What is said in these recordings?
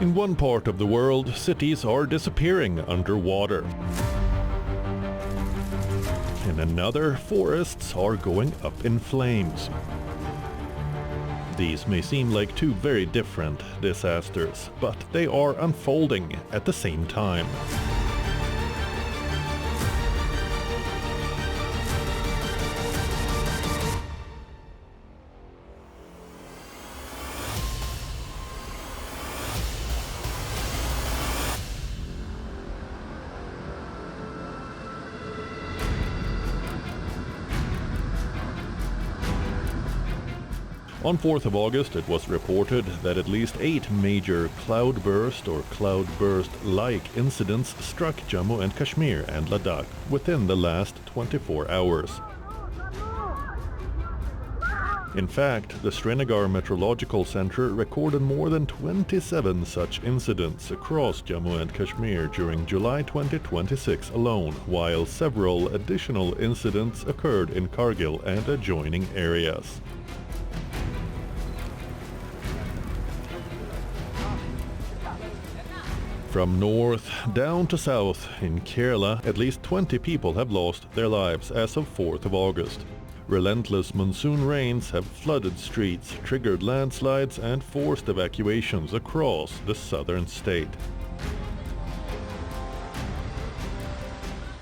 In one part of the world, cities are disappearing underwater. In another, forests are going up in flames. These may seem like two very different disasters, but they are unfolding at the same time. On 4th of August, it was reported that at least 8 major cloudburst or cloudburst-like incidents struck Jammu and Kashmir and Ladakh within the last 24 hours. In fact, the Srinagar Meteorological Center recorded more than 27 such incidents across Jammu and Kashmir during July 2026 alone, while several additional incidents occurred in Kargil and adjoining areas. From north down to south in Kerala, at least 20 people have lost their lives as of 4th of August. Relentless monsoon rains have flooded streets, triggered landslides and forced evacuations across the southern state.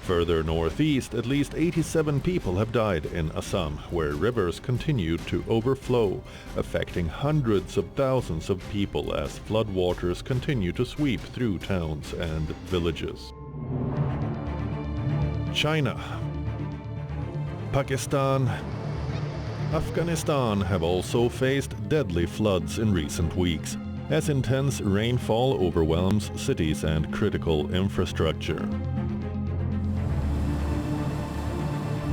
Further northeast, at least 87 people have died in Assam, where rivers continue to overflow, affecting hundreds of thousands of people as floodwaters continue to sweep through towns and villages. China, Pakistan, Afghanistan have also faced deadly floods in recent weeks, as intense rainfall overwhelms cities and critical infrastructure.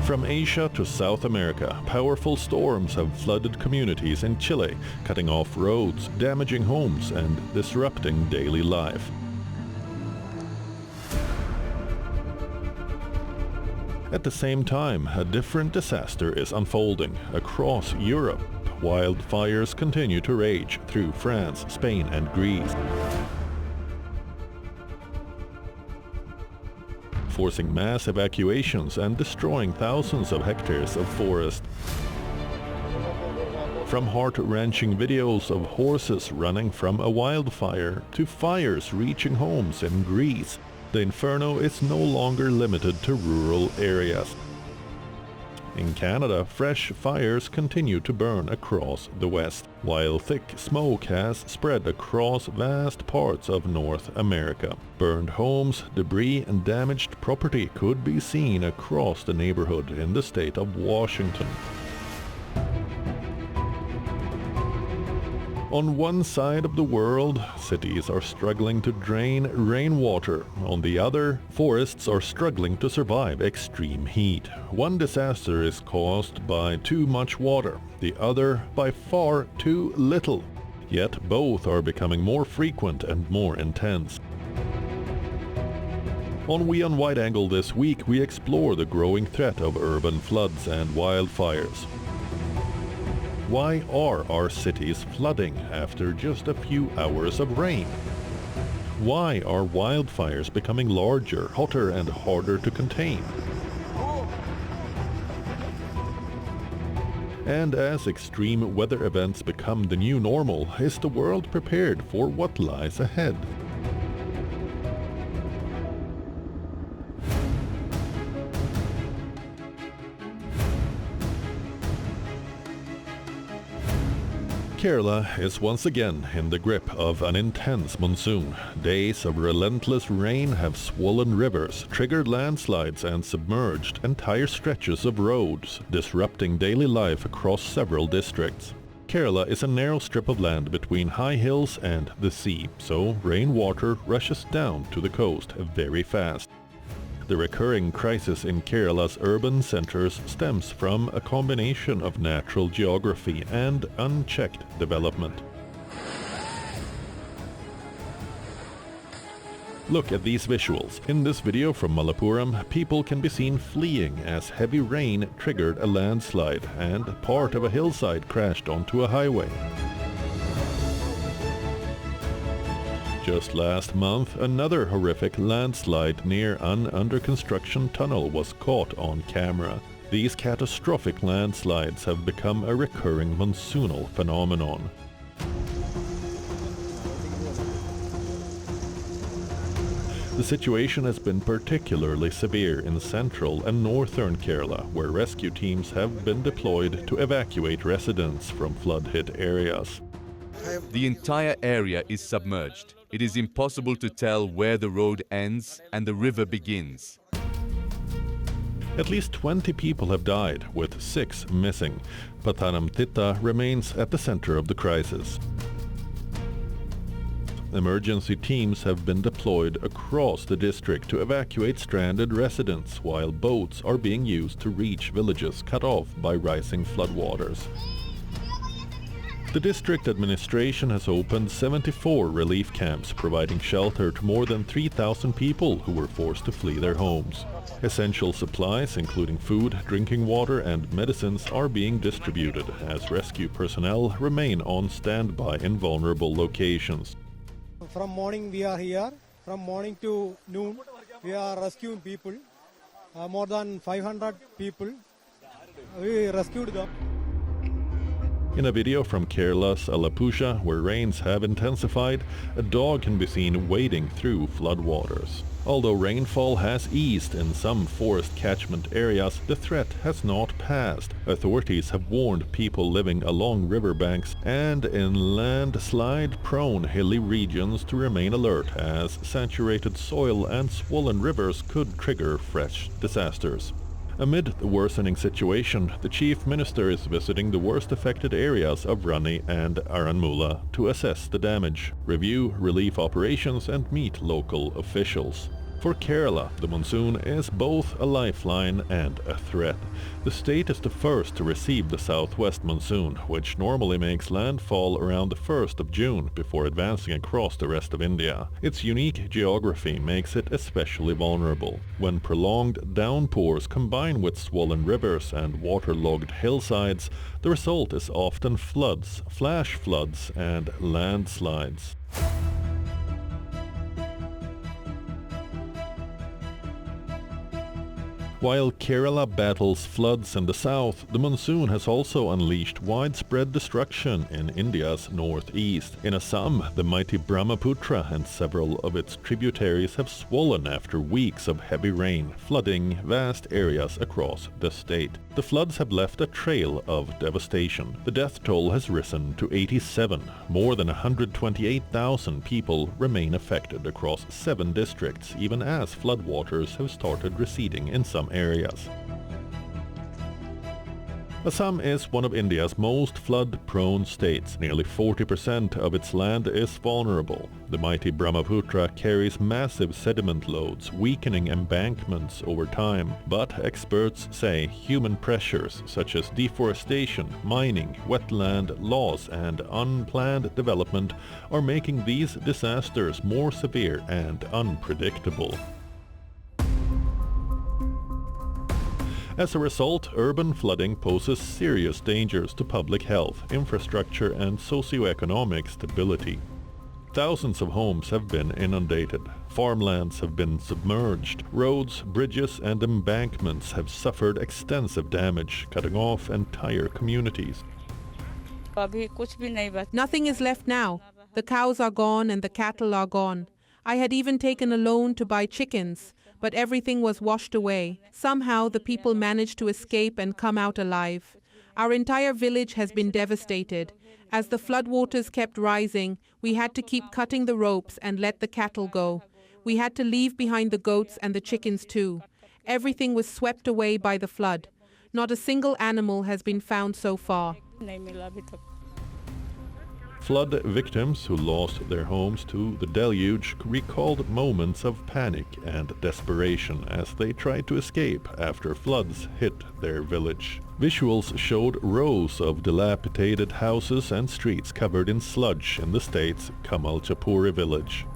From Asia to South America, powerful storms have flooded communities in Chile, cutting off roads, damaging homes, and disrupting daily life. At the same time, a different disaster is unfolding across Europe. Wildfires continue to rage through France, Spain, and Greece, forcing mass evacuations and destroying thousands of hectares of forest. From heart-wrenching videos of horses running from a wildfire to fires reaching homes in Greece, the inferno is no longer limited to rural areas. In Canada, fresh fires continue to burn across the west, while thick smoke has spread across vast parts of North America. Burned homes, debris, and damaged property could be seen across the neighborhood in the state of Washington. On one side of the world, cities are struggling to drain rainwater. On the other, forests are struggling to survive extreme heat. One disaster is caused by too much water, the other by far too little. Yet both are becoming more frequent and more intense. On WION Wideangle this week, we explore the growing threat of urban floods and wildfires. Why are our cities flooding after just a few hours of rain? Why are wildfires becoming larger, hotter, and harder to contain? And as extreme weather events become the new normal, is the world prepared for what lies ahead? Kerala is once again in the grip of an intense monsoon. Days of relentless rain have swollen rivers, triggered landslides, and submerged entire stretches of roads, disrupting daily life across several districts. Kerala is a narrow strip of land between high hills and the sea, so rainwater rushes down to the coast very fast. The recurring crisis in Kerala's urban centers stems from a combination of natural geography and unchecked development. Look at these visuals. In this video from Malappuram, people can be seen fleeing as heavy rain triggered a landslide and part of a hillside crashed onto a highway. Just last month, another horrific landslide near an under-construction tunnel was caught on camera. These catastrophic landslides have become a recurring monsoonal phenomenon. The situation has been particularly severe in central and northern Kerala, where rescue teams have been deployed to evacuate residents from flood-hit areas. The entire area is submerged. It is impossible to tell where the road ends and the river begins. At least 20 people have died, with 6 missing. Pathanamthitta remains at the center of the crisis. Emergency teams have been deployed across the district to evacuate stranded residents, while boats are being used to reach villages cut off by rising floodwaters. The district administration has opened 74 relief camps, providing shelter to more than 3,000 people who were forced to flee their homes. Essential supplies, including food, drinking water and medicines, are being distributed as rescue personnel remain on standby in vulnerable locations. From morning we are here. From morning to noon we are rescuing people. More than 500 people. We rescued them. In a video from Kerala's Alappuzha, where rains have intensified, a dog can be seen wading through floodwaters. Although rainfall has eased in some forest catchment areas, the threat has not passed. Authorities have warned people living along riverbanks and in landslide-prone hilly regions to remain alert, as saturated soil and swollen rivers could trigger fresh disasters. Amid the worsening situation, the Chief Minister is visiting the worst affected areas of Rani and Aranmula to assess the damage, review relief operations and meet local officials. For Kerala, the monsoon is both a lifeline and a threat. The state is the first to receive the southwest monsoon, which normally makes landfall around the 1st of June before advancing across the rest of India. Its unique geography makes it especially vulnerable. When prolonged downpours combine with swollen rivers and waterlogged hillsides, the result is often floods, flash floods and landslides. While Kerala battles floods in the south, the monsoon has also unleashed widespread destruction in India's northeast. In Assam, the mighty Brahmaputra and several of its tributaries have swollen after weeks of heavy rain, flooding vast areas across the state. The floods have left a trail of devastation. The death toll has risen to 87. More than 128,000 people remain affected across 7 districts, even as floodwaters have started receding in some areas. Assam is one of India's most flood-prone states. Nearly 40% of its land is vulnerable. The mighty Brahmaputra carries massive sediment loads, weakening embankments over time. But experts say human pressures such as deforestation, mining, wetland loss and unplanned development are making these disasters more severe and unpredictable. As a result, urban flooding poses serious dangers to public health, infrastructure and socioeconomic stability. Thousands of homes have been inundated, farmlands have been submerged, roads, bridges and embankments have suffered extensive damage, cutting off entire communities. Nothing is left now. The cows are gone and the cattle are gone. I had even taken a loan to buy chickens, but everything was washed away. Somehow the people managed to escape and come out alive. Our entire village has been devastated. As the floodwaters kept rising, we had to keep cutting the ropes and let the cattle go. We had to leave behind the goats and the chickens too. Everything was swept away by the flood. Not a single animal has been found so far. Flood victims who lost their homes to the deluge recalled moments of panic and desperation as they tried to escape after floods hit their village. Visuals showed rows of dilapidated houses and streets covered in sludge in the state's Kamalchapuri village.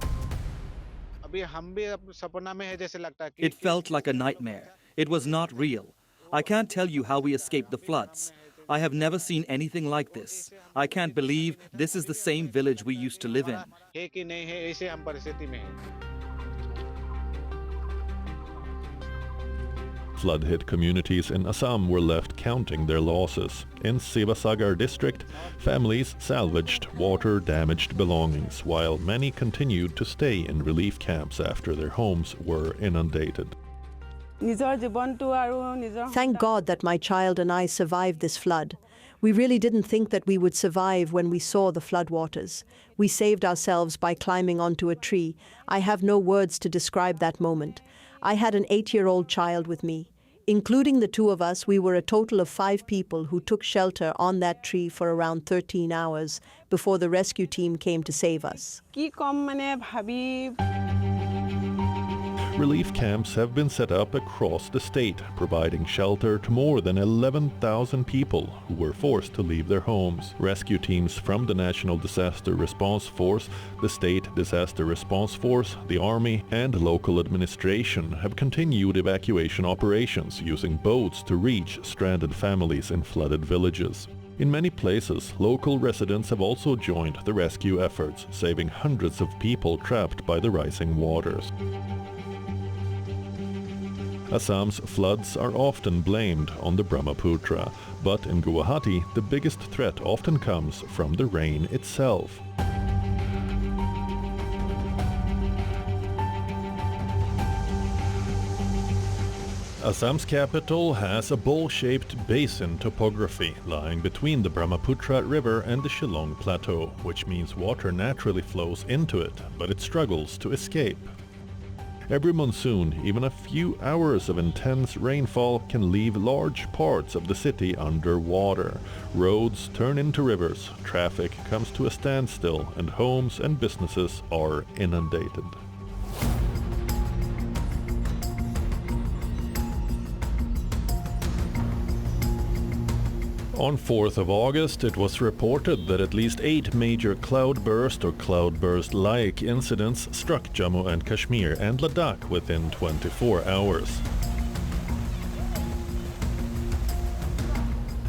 It felt like a nightmare. It was not real. I can't tell you how we escaped the floods. I have never seen anything like this. I can't believe this is the same village we used to live in. Flood-hit communities in Assam were left counting their losses. In Sivasagar district, families salvaged water-damaged belongings, while many continued to stay in relief camps after their homes were inundated. Thank God that my child and I survived this flood. We really didn't think that we would survive when we saw the floodwaters. We saved ourselves by climbing onto a tree. I have no words to describe that moment. I had an 8-year-old child with me. Including the two of us, we were a total of 5 people who took shelter on that tree for around 13 hours before the rescue team came to save us. Relief camps have been set up across the state, providing shelter to more than 11,000 people who were forced to leave their homes. Rescue teams from the National Disaster Response Force, the State Disaster Response Force, the Army, and local administration have continued evacuation operations using boats to reach stranded families in flooded villages. In many places, local residents have also joined the rescue efforts, saving hundreds of people trapped by the rising waters. Assam's floods are often blamed on the Brahmaputra, but in Guwahati, the biggest threat often comes from the rain itself. Assam's capital has a bowl-shaped basin topography lying between the Brahmaputra River and the Shillong Plateau, which means water naturally flows into it, but it struggles to escape. Every monsoon, even a few hours of intense rainfall can leave large parts of the city underwater. Roads turn into rivers, traffic comes to a standstill, and homes and businesses are inundated. On 4th of August, it was reported that at least 8 major cloudburst or cloudburst-like incidents struck Jammu and Kashmir and Ladakh within 24 hours.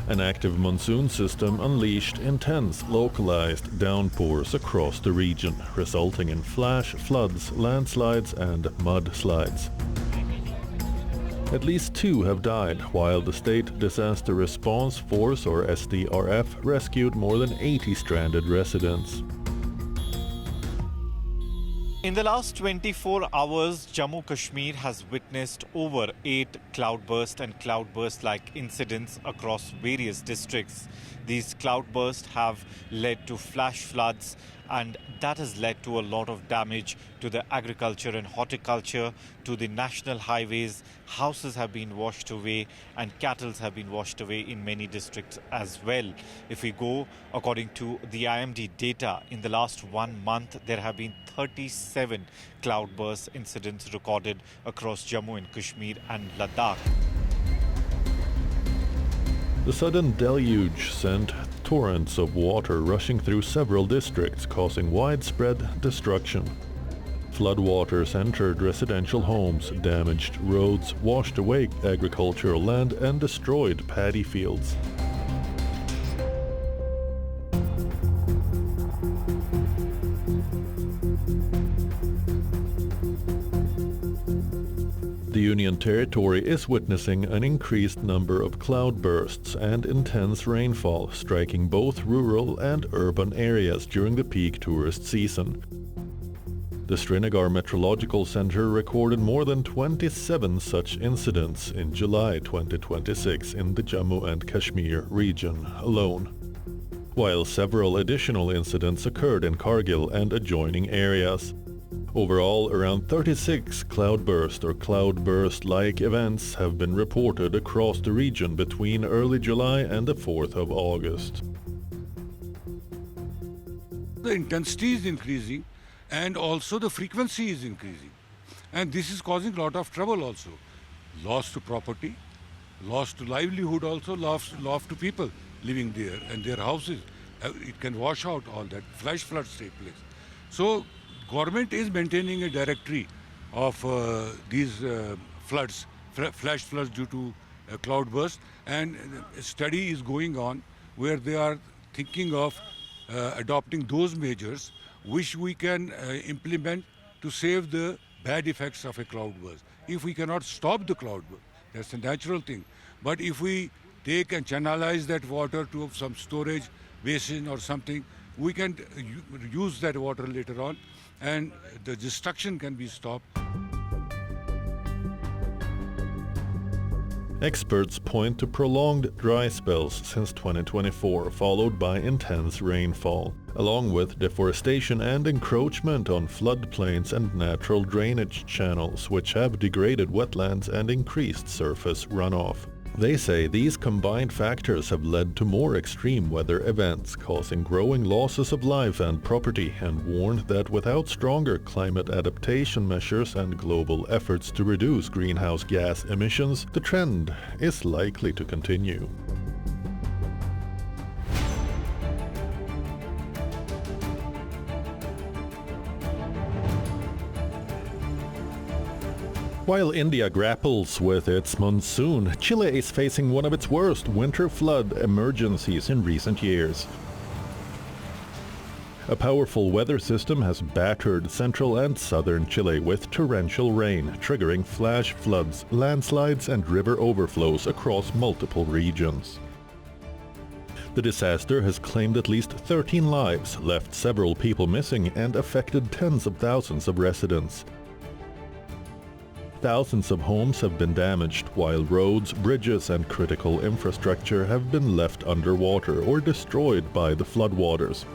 An active monsoon system unleashed intense localized downpours across the region, resulting in flash floods, landslides, and mudslides. At least 2 have died, while the State Disaster Response Force, or SDRF, rescued more than 80 stranded residents. In the last 24 hours, Jammu Kashmir has witnessed over 8 cloudburst and cloudburst-like incidents across various districts. These cloudbursts have led to flash floods, and that has led to a lot of damage to the agriculture and horticulture, to the national highways. Houses have been washed away and cattle have been washed away in many districts as well. If we go according to the IMD data, in the last 1 month, there have been 37 cloudburst incidents recorded across Jammu and Kashmir and Ladakh. The sudden deluge sent torrents of water rushing through several districts, causing widespread destruction. Floodwaters entered residential homes, damaged roads, washed away agricultural land, and destroyed paddy fields. The Union Territory is witnessing an increased number of cloudbursts and intense rainfall, striking both rural and urban areas during the peak tourist season. The Srinagar Meteorological Center recorded more than 27 such incidents in July 2026 in the Jammu and Kashmir region alone, while several additional incidents occurred in Kargil and adjoining areas. Overall, around 36 cloudburst or cloudburst-like events have been reported across the region between early July and the 4th of August. The intensity is increasing and also the frequency is increasing. And this is causing a lot of trouble also. Loss to property, loss to livelihood also, loss to people living there and their houses. It can wash out all that. Flash floods take place. So, government is maintaining a directory of these floods, flash floods due to cloudburst, and a study is going on where they are thinking of adopting those measures which we can implement to save the bad effects of a cloudburst. If we cannot stop the cloudburst, that's a natural thing. But if we take and channelize that water to some storage basin or something, we can use that water later on and the destruction can be stopped. Experts point to prolonged dry spells since 2024, followed by intense rainfall, along with deforestation and encroachment on floodplains and natural drainage channels, which have degraded wetlands and increased surface runoff. They say these combined factors have led to more extreme weather events, causing growing losses of life and property, and warned that without stronger climate adaptation measures and global efforts to reduce greenhouse gas emissions, the trend is likely to continue. While India grapples with its monsoon, Chile is facing one of its worst winter flood emergencies in recent years. A powerful weather system has battered central and southern Chile with torrential rain, triggering flash floods, landslides, and river overflows across multiple regions. The disaster has claimed at least 13 lives, left several people missing, and affected tens of thousands of residents. Thousands of homes have been damaged, while roads, bridges, and critical infrastructure have been left underwater or destroyed by the floodwaters.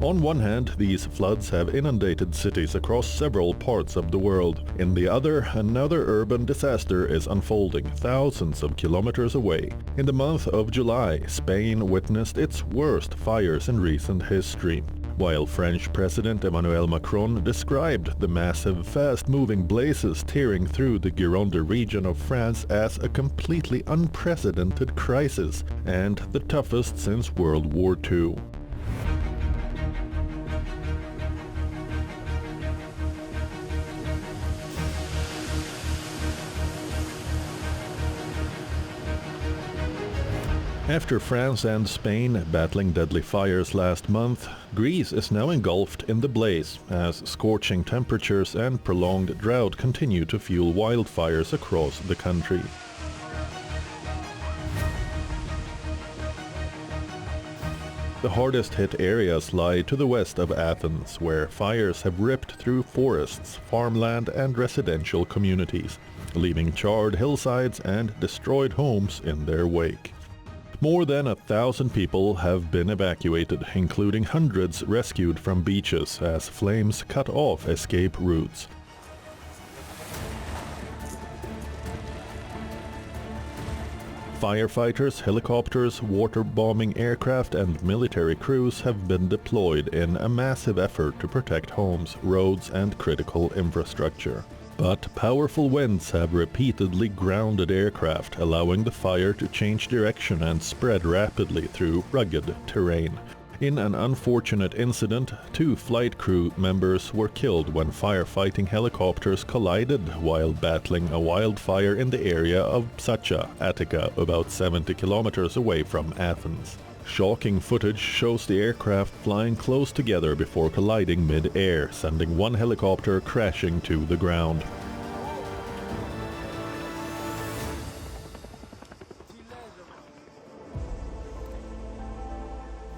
On one hand, these floods have inundated cities across several parts of the world. In the other, another urban disaster is unfolding thousands of kilometers away. In the month of July, Spain witnessed its worst fires in recent history, while French President Emmanuel Macron described the massive, fast-moving blazes tearing through the Gironde region of France as a completely unprecedented crisis and the toughest since World War II. After France and Spain battling deadly fires last month, Greece is now engulfed in the blaze as scorching temperatures and prolonged drought continue to fuel wildfires across the country. The hardest hit areas lie to the west of Athens, where fires have ripped through forests, farmland, and residential communities, leaving charred hillsides and destroyed homes in their wake. More than 1,000 people have been evacuated, including hundreds rescued from beaches as flames cut off escape routes. Firefighters, helicopters, water-bombing aircraft, and military crews have been deployed in a massive effort to protect homes, roads, and critical infrastructure. But powerful winds have repeatedly grounded aircraft, allowing the fire to change direction and spread rapidly through rugged terrain. In an unfortunate incident, 2 flight crew members were killed when firefighting helicopters collided while battling a wildfire in the area of Psacha, Attica, about 70 kilometers away from Athens. Shocking footage shows the aircraft flying close together before colliding mid-air, sending one helicopter crashing to the ground.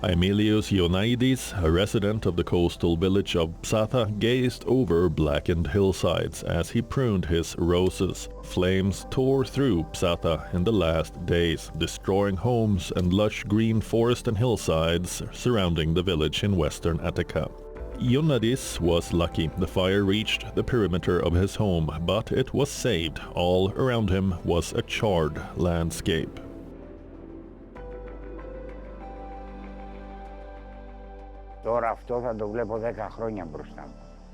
Aemilius Ioannidis, a resident of the coastal village of Psatha, gazed over blackened hillsides as he pruned his roses. Flames tore through Psatha in the last days, destroying homes and lush green forest and hillsides surrounding the village in western Attica. Ioannidis was lucky. The fire reached the perimeter of his home, but it was saved. All around him was a charred landscape.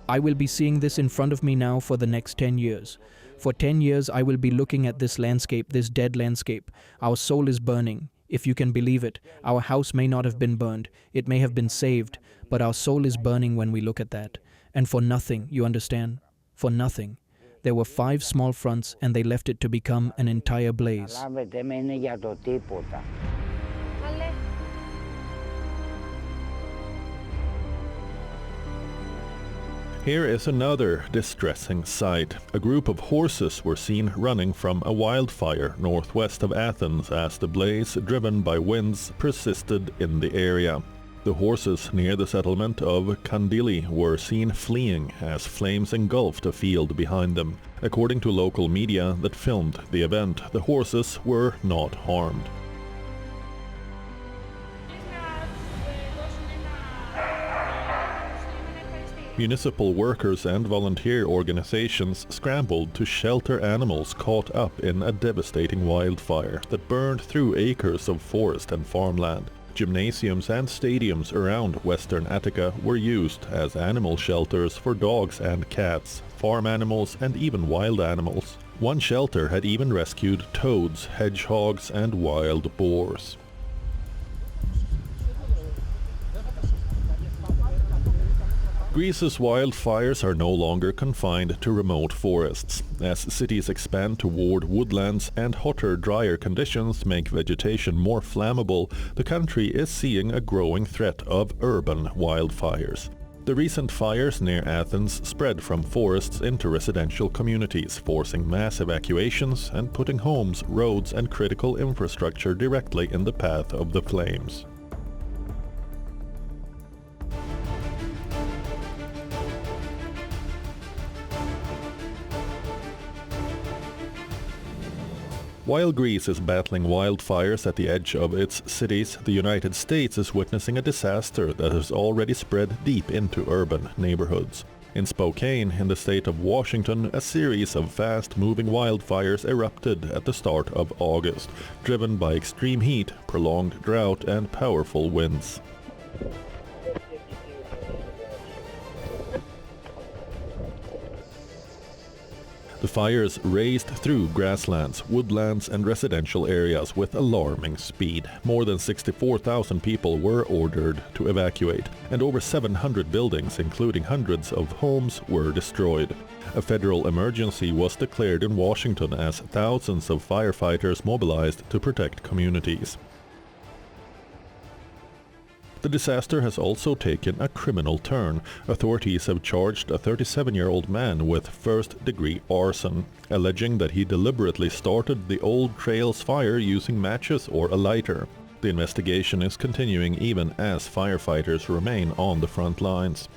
I will be seeing this in front of me now for the next 10 years. For 10 years I will be looking at this landscape, this dead landscape. Our soul is burning. If you can believe it, our house may not have been burned, it may have been saved, but our soul is burning when we look at that. And for nothing, you understand? For nothing. There were 5 small fronts and they left it to become an entire blaze. Here is another distressing sight. A group of horses were seen running from a wildfire northwest of Athens as the blaze, driven by winds, persisted in the area. The horses near the settlement of Kandili were seen fleeing as flames engulfed a field behind them. According to local media that filmed the event, the horses were not harmed. Municipal workers and volunteer organizations scrambled to shelter animals caught up in a devastating wildfire that burned through acres of forest and farmland. Gymnasiums and stadiums around Western Attica were used as animal shelters for dogs and cats, farm animals and even wild animals. One shelter had even rescued toads, hedgehogs and wild boars. Greece's wildfires are no longer confined to remote forests. As cities expand toward woodlands and hotter, drier conditions make vegetation more flammable, the country is seeing a growing threat of urban wildfires. The recent fires near Athens spread from forests into residential communities, forcing mass evacuations and putting homes, roads and critical infrastructure directly in the path of the flames. While Greece is battling wildfires at the edge of its cities, the United States is witnessing a disaster that has already spread deep into urban neighborhoods. In Spokane, in the state of Washington, a series of fast-moving wildfires erupted at the start of August, driven by extreme heat, prolonged drought, and powerful winds. The fires raced through grasslands, woodlands and residential areas with alarming speed. More than 64,000 people were ordered to evacuate, and over 700 buildings, including hundreds of homes, were destroyed. A federal emergency was declared in Washington as thousands of firefighters mobilized to protect communities. The disaster has also taken a criminal turn. Authorities have charged a 37-year-old man with first-degree arson, alleging that he deliberately started the Old Trails fire using matches or a lighter. The investigation is continuing even as firefighters remain on the front lines.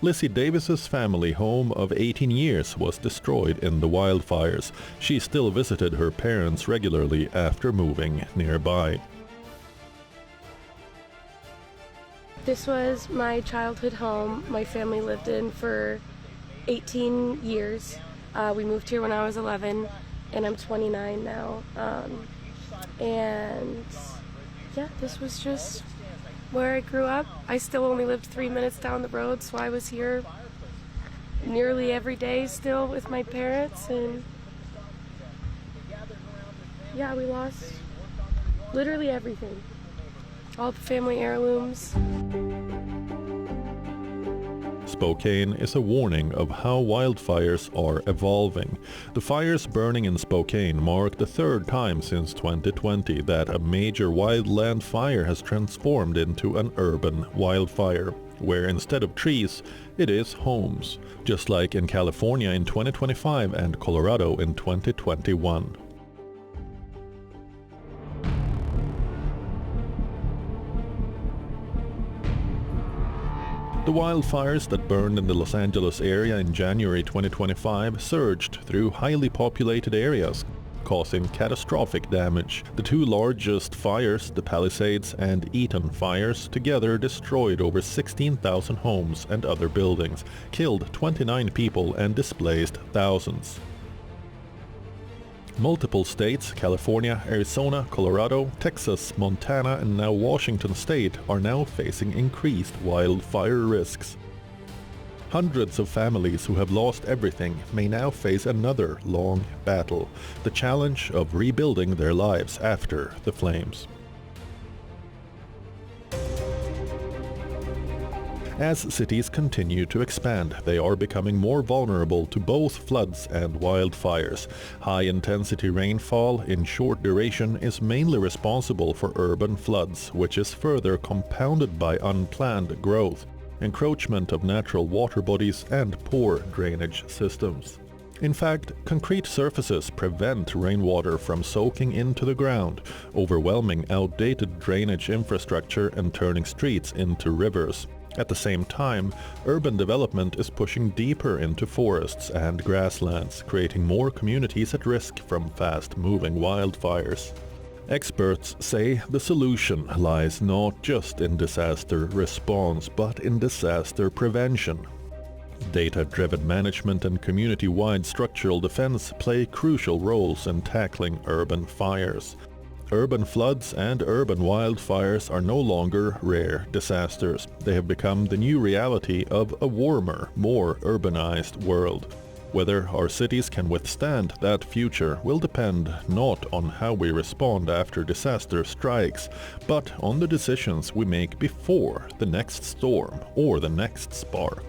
Lizzie Davis's family home of 18 years was destroyed in the wildfires. She still visited her parents regularly after moving nearby. This was my childhood home. My family lived in for 18 years. We moved here when I was 11, and I'm 29 now. And yeah, this was just where I grew up. I still only lived 3 minutes down the road, so I was here nearly every day still with my parents. And yeah, we lost literally everything. All the family heirlooms. Spokane is a warning of how wildfires are evolving. The fires burning in Spokane mark the third time since 2020 that a major wildland fire has transformed into an urban wildfire, where instead of trees, it is homes, just like in California in 2025 and Colorado in 2021. The wildfires that burned in the Los Angeles area in January 2025 surged through highly populated areas, causing catastrophic damage. The two largest fires, the Palisades and Eaton fires, together destroyed over 16,000 homes and other buildings, killed 29 people and displaced thousands. Multiple states, California, Arizona, Colorado, Texas, Montana, and now Washington state, are now facing increased wildfire risks. Hundreds of families who have lost everything may now face another long battle, the challenge of rebuilding their lives after the flames. As cities continue to expand, they are becoming more vulnerable to both floods and wildfires. High-intensity rainfall in short duration is mainly responsible for urban floods, which is further compounded by unplanned growth, encroachment of natural water bodies, and poor drainage systems. In fact, concrete surfaces prevent rainwater from soaking into the ground, overwhelming outdated drainage infrastructure and turning streets into rivers. At the same time, urban development is pushing deeper into forests and grasslands, creating more communities at risk from fast-moving wildfires. Experts say the solution lies not just in disaster response, but in disaster prevention. Data-driven management and community-wide structural defense play crucial roles in tackling urban fires. Urban floods and urban wildfires are no longer rare disasters. They have become the new reality of a warmer, more urbanized world. Whether our cities can withstand that future will depend not on how we respond after disaster strikes, but on the decisions we make before the next storm or the next spark.